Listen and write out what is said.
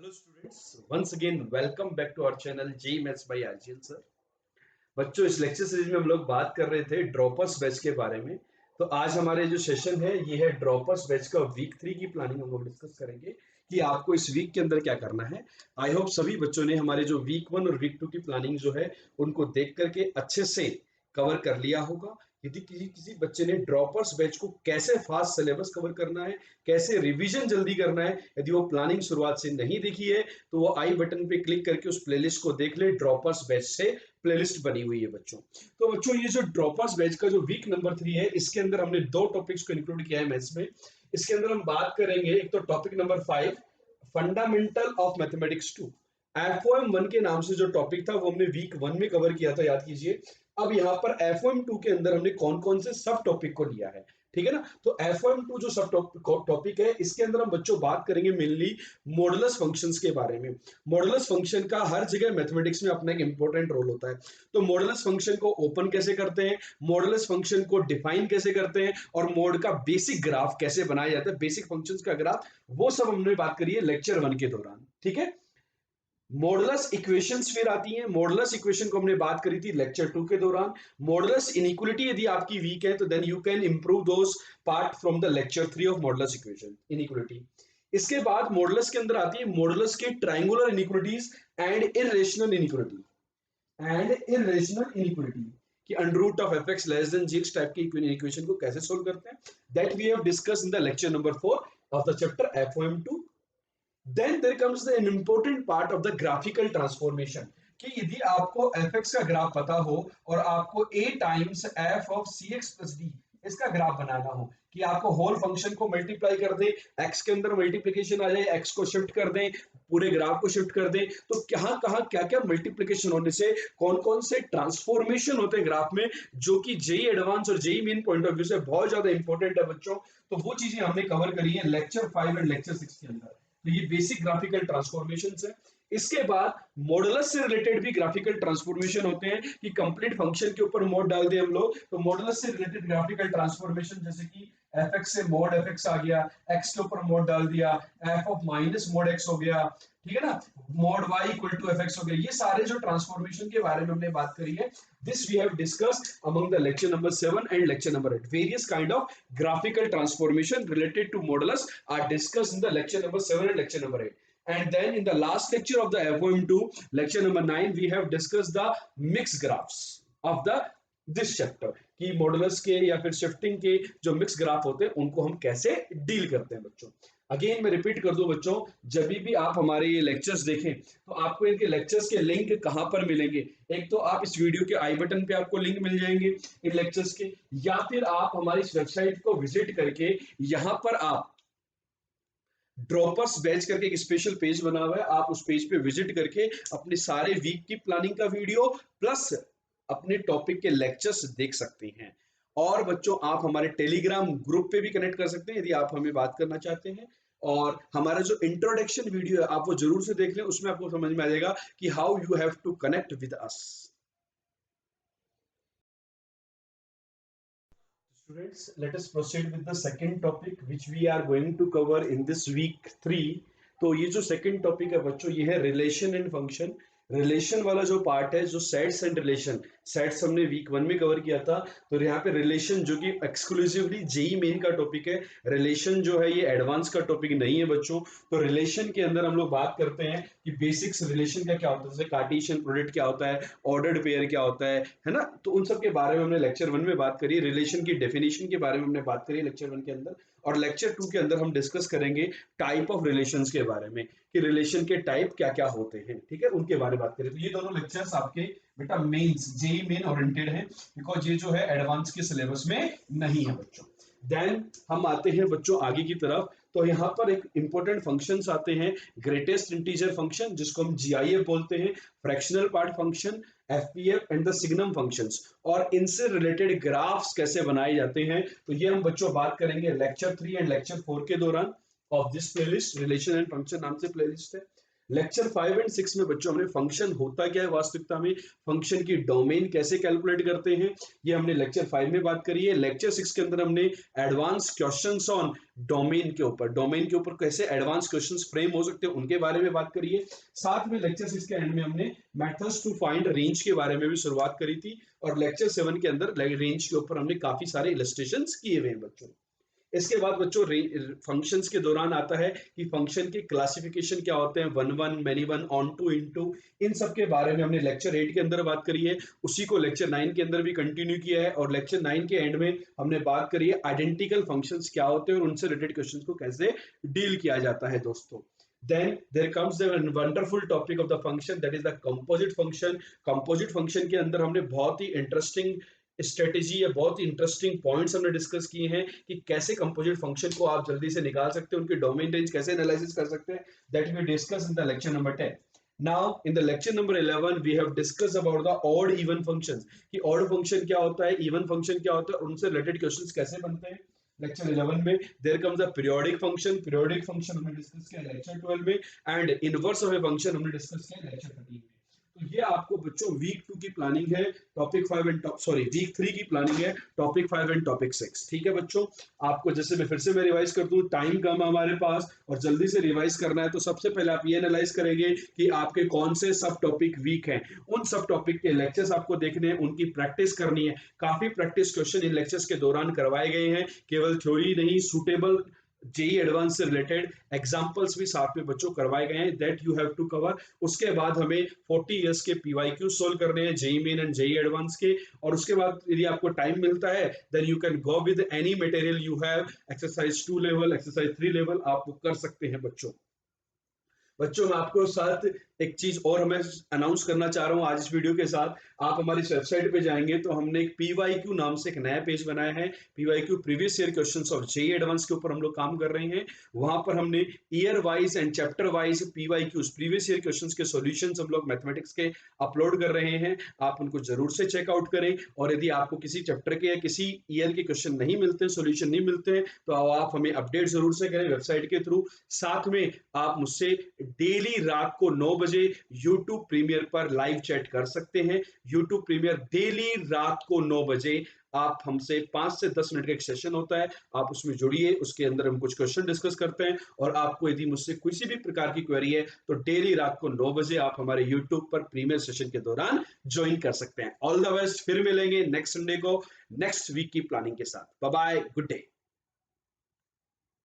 Hello students, once again welcome back to our channel JEE Maths by RGL sir। बच्चों इस lecture series में हम लोग बात कर रहे थे ड्रॉपर्स बैच के बारे में। तो आज हमारे जो सेशन है ये है ड्रॉपर्स बैच का वीक 3 की प्लानिंग हम लोग डिस्कस करेंगे कि आपको इस वीक के अंदर क्या करना है। आई होप सभी बच्चों ने हमारे जो वीक 1 और वीक 2 की प्लानिंग जो है उनको देख करके अच्छे से कवर कर लिया होगा। यदि किसी किसी बच्चे ने ड्रॉपर्स बैच को कैसे फास्ट सिलेबस कवर करना है, कैसे रिवीजन जल्दी करना है, यदि वो प्लानिंग शुरुआत से नहीं देखी है तो वो आई बटन पे क्लिक करके उस प्लेलिस्ट को देख ले। ड्रॉपर्स बैच से प्लेलिस्ट बनी हुई है बच्चों। तो बच्चों ये जो ड्रॉपर्स बैच का जो वीक नंबर 3 है इसके अंदर हमने दो टॉपिक्स को इंक्लूड किया है मैथ्स में। इसके अंदर हम बात करेंगे, एक तो topic number 5 fundamental of mathematics 2। FOM 1 के नाम से जो टॉपिक था वो हमने वीक 1 में कवर किया था, याद कीजिए। अब यहाँ पर एफओएम 2 के अंदर हमने कौन कौन से सब टॉपिक को लिया है, ठीक है ना। तो एफओएम 2 जो सब टॉपिक है इसके अंदर हम बच्चों बात करेंगे मेनली मॉडुलस फंक्शंस के बारे में। मॉडुलस फंक्शन का हर जगह मैथमेटिक्स में अपना एक इंपॉर्टेंट रोल होता है। तो मॉडुलस फंक्शन को ओपन कैसे करते हैं, मॉडुलस फंक्शन को डिफाइन कैसे करते हैं और मोड का बेसिक ग्राफ कैसे बनाया जाता है, बेसिक फंक्शंस का ग्राफ, वो सब हमने बात करी है लेक्चर 1 के दौरान, ठीक है। मॉडुलस इक्वेशंस फिर आती हैं। मॉडुलस इक्वेशन को हमने बात करी थी लेक्चर 2 के दौरान। मॉडुलस इनइक्वालिटी यदि आपकी वीक है तो then you can improve those part from the lecture 3 of modulus equation inequality. इसके बाद मॉडुलस के अंदर आती है मॉडुलस के triangular inequalities and irrational inequality कि under root of fx less than g type की इक्वेशन को कैसे सोल्व करते हैं, that we have discussed in the lecture number 4 of the chapter FOM2। Then there comes an important part of the graphical transformation कि यदि आपको fx का graph पता हो और आपको a times f of cx plus d इसका graph बनाना हो, कि आपको होल फंक्शन को मल्टीप्लाई कर दें, x के अंदर मल्टीप्लिकेशन आ जाए, x को शिफ्ट कर दें, पूरे ग्राफ को शिफ्ट कर दें, तो कहां कहां क्या क्या मल्टीप्लिकेशन होने से कौन कौन से ट्रांसफॉर्मेशन होते हैं ग्राफ में, जो कि जेई एडवांस और JEE main point of view से बहुत ज्यादा इंपॉर्टेंट है बच्चों। तो वो चीजें हमने कवर करी है लेक्चर 5 एंड लेक्चर 6 के अंदर। तो ये बेसिक ग्राफिकल ट्रांसफॉर्मेशंस है। इसके बाद मॉडुलस से रिलेटेड भी ग्राफिकल ट्रांसफॉर्मेशन होते हैं कि कंप्लीट फंक्शन के ऊपर मोड डाल दें हम लोग, तो मॉडुलस से रिलेटेड ग्राफिकल ट्रांसफॉर्मेशन जैसे कि fx से mod fx आ गया, x के ऊपर मोड डाल दिया, f of minus mod x हो गया, ठीक है ना, mod y equal to fx हो गया। ये सारे जो ट्रांसफॉर्मेशन के बारे में हमने बात करी है, this we have discussed among the lecture number 7 and lecture number 8. Various kind of graphical transformation related to modulus are discussed in the lecture number 7 and lecture number 8. And then in the last lecture of the FOM2 lecture number 9 we have discussed the mixed graphs of the this chapter कि modulus के या फिर shifting के जो mix graph होते हैं उनको हम कैसे डील करते हैं बच्चों। अगेन मैं रिपीट कर दूं बच्चों, जब भी आप हमारे ये लेक्चर्स देखें तो आपको इनके लेक्चर्स के लिंक कहां पर मिलेंगे, एक तो आप इस वीडियो के आई बटन पे आपको लिंक मिल जाएंगे इन लेक्चर्स के, या फिर आप हमारी इस वेबसाइट को विजिट करके यहां पर आप ड्रॉपर्स बैच करके एक स्पेशल पेज बना हुआ है, आप उस पेज पे विजिट करके अपने सारे वीक की प्लानिंग का वीडियो प्लस अपने टॉपिक के लेक्चर्स देख सकते हैं। और बच्चों आप हमारे टेलीग्राम ग्रुप पे भी कनेक्ट कर सकते हैं यदि आप हमें बात करना चाहते हैं। और हमारा जो इंट्रोडक्शन वीडियो है आप वो जरूर से देख लें, उसमें आपको समझ में आ जाएगा कि how you have to connect with us. Students, let us proceed with the second topic which we are going to cover in this week 3। तो ये जो सेकंड टॉपिक है बच्चों ये है रिलेशन एंड फंक्शन। रिलेशन वाला जो पार्ट है, जो सेट्स एंड रिलेशन, सेट्स हमने वीक 1 में कवर किया था, तो यहाँ पे रिलेशन जो कि एक्सक्लूसिवली जेई मेन का टॉपिक है, रिलेशन जो है ये एडवांस का टॉपिक नहीं है बच्चों। तो रिलेशन के अंदर हम लोग बात करते हैं कि बेसिक्स रिलेशन का क्या होता है, जैसे कार्टेशियन प्रोडक्ट क्या होता है, ऑर्डर्ड पेयर क्या होता है ना। तो उन सब के बारे में हमने लेक्चर 1 में बात करी, रिलेशन की डेफिनेशन के बारे में हमने बात करी लेक्चर 1 के अंदर। और लेक्चर 2 के अंदर हम डिस्कस करेंगे टाइप ऑफ रिलेशंस के बारे में कि रिलेशन के टाइप क्या क्या होते हैं, ठीक है, उनके बारे में बात करें। तो ये दोनों लेक्चर्स आपके बेटा मेंस जेई मेन ओरिएंटेड है, बिकॉज ये जो है एडवांस के सिलेबस में नहीं है बच्चों। देन हम आते हैं बच्चों आगे की तरफ, तो यहाँ पर एक इंपॉर्टेंट फंक्शंस आते हैं, ग्रेटेस्ट इंटीजर फंक्शन जिसको हम जीआईएफ बोलते हैं, fractional part function, FPF and the signum functions, और इनसे रिलेटेड ग्राफ्स कैसे बनाए जाते हैं। तो ये हम बच्चों बात करेंगे लेक्चर 3 एंड लेक्चर 4 के दौरान of this playlist. Relation and function नाम से प्लेलिस्ट है। लेक्चर 5 एंड 6 में बच्चों हमने फंक्शन होता क्या है वास्तविकता में, फंक्शन की डोमेन कैसे कैलकुलेट करते हैं, ये हमने लेक्चर 5 में बात करी है। लेक्चर 6 के अंदर हमने एडवांस क्वेश्चंस ऑन डोमेन के ऊपर कैसे एडवांस क्वेश्चंस फ्रेम हो सकते हैं उनके बारे में बात करी है। साथ में लेक्चर 6 के एंड में हमने मेथड्स टू फाइंड रेंज के बारे में भी शुरुआत करी थी, और लेक्चर 7 के अंदर रेंज के ऊपर हमने काफी सारे इलस्ट्रेशंस किए हुए हैं बच्चों। इसके बाद बच्चों फंक्शंस के दौरान आता है कि फंक्शन के क्लासिफिकेशन क्या होते हैं, one one, many one, onto, into, इन सब के बारे में हमने लेक्चर 8 के अंदर बात करी है। उसी को लेक्चर 9 के अंदर भी कंटिन्यू किया है, और लेक्चर 9 के एंड में हमने बात करी है आइडेंटिकल फंक्शंस क्या होते हैं और उनसे रिलेटेड क्वेश्चंस को कैसे डील किया जाता है दोस्तों। Then there comes the wonderful topic of the function, that is the composite function. Composite function के अंदर हमने बहुत ही इंटरेस्टिंग स्ट्रेटेजी या बहुत ही इंटरेस्टिंग पॉइंट्स हमने डिस्कस किए हैं कि कैसे कंपोजिट फंक्शन को आप जल्दी से निकाल सकते हैं, उनकी डोमेन रेंज कैसे एनालिसिस कर सकते हैं, that we discuss in the lecture number 10. Now in the lecture number 11 we have discussed about the odd even functions, कि odd function क्या होता है, even function क्या होता है, उनसे रिलेटेड क्वेश्चंस कैसे बनते हैं। लेक्चर 11 में there comes a periodic function हमने डिस्कस किया लेक्चर 12 में, and inverse of a function हमने डिस्कस किया लेक्चर 13 में। तो ये आपको बच्चों वीक 2 की प्लानिंग है, टॉपिक 5 एंड वीक 3 की प्लानिंग है, टॉपिक 5 एंड टॉपिक 6। ठीक है बच्चों, आपको जैसे मैं फिर से मैं रिवाइज कर दूं, टाइम कम है हमारे पास और जल्दी से रिवाइज करना है, तो सबसे पहले आप ये एनालाइज करेंगे कि आपके कौन से सब टॉपिक वीक हैं, उन सब टॉपिक के लेक्चर्स आपको देखने हैं, उनकी प्रैक्टिस करनी है। काफी प्रैक्टिस क्वेश्चन इन लेक्चर्स के दौरान करवाए गए हैं, केवल थ्योरी नहीं, सूटेबल जेई एडवांस से रिलेटेड एग्जांपल्स भी साथ में बच्चों करवाए गए हैं, that you have to cover. उसके बाद हमें 40 इयर्स के पीवाईक्यू सोल्व करने हैं, JEE main and JEE advance के, और उसके बाद यदि आपको टाइम मिलता है then you can go with any material you have, exercise 2 level, exercise 3 level आप वो कर सकते हैं बच्चों। बच्चों मैं आपको साथ एक चीज और मैं अनाउंस करना चाह रहा हूं आज इस वीडियो के साथ। आप हमारी वेबसाइट पे जाएंगे तो हमने एक पीवाईक्यू नाम से एक नया पेज बनाया है, PYQ previous year questions of JEE advance के ऊपर हम लोग काम कर रहे हैं। वहां पर हमने year wise and chapter wise PYQs previous year questions के सॉल्यूशंस हम लोग मैथमेटिक्स के अपलोड कर रहे हैं, आप उनको जरूर से चेकआउट करें। और यदि आपको किसी चैप्टर के या किसी ईयर के क्वेश्चन नहीं मिलते, सॉल्यूशन नहीं मिलते हैं, तो आप हमें अपडेट जरूर से करें वेबसाइट के थ्रू। साथ में आप मुझसे डेली रात को 9 बजे YouTube प्रीमियर पर लाइव चैट कर सकते हैं। YouTube प्रीमियर डेली रात को 9 बजे आप हमसे 5 से 10 मिनट का एक सेशन होता है, आप उसमें जुड़िए, उसके अंदर हम कुछ क्वेश्चन डिस्कस करते हैं, और आपको यदि मुझसे किसी भी प्रकार की क्वेरी है तो डेली रात को 9 बजे आप हमारे YouTube पर प्रीमियर सेशन के दौरान ज्वाइन कर सकते हैं। ऑल द बेस्ट, फिर मिलेंगे नेक्स्ट संडे को नेक्स्ट वीक की प्लानिंग के साथ। Bye bye, good day.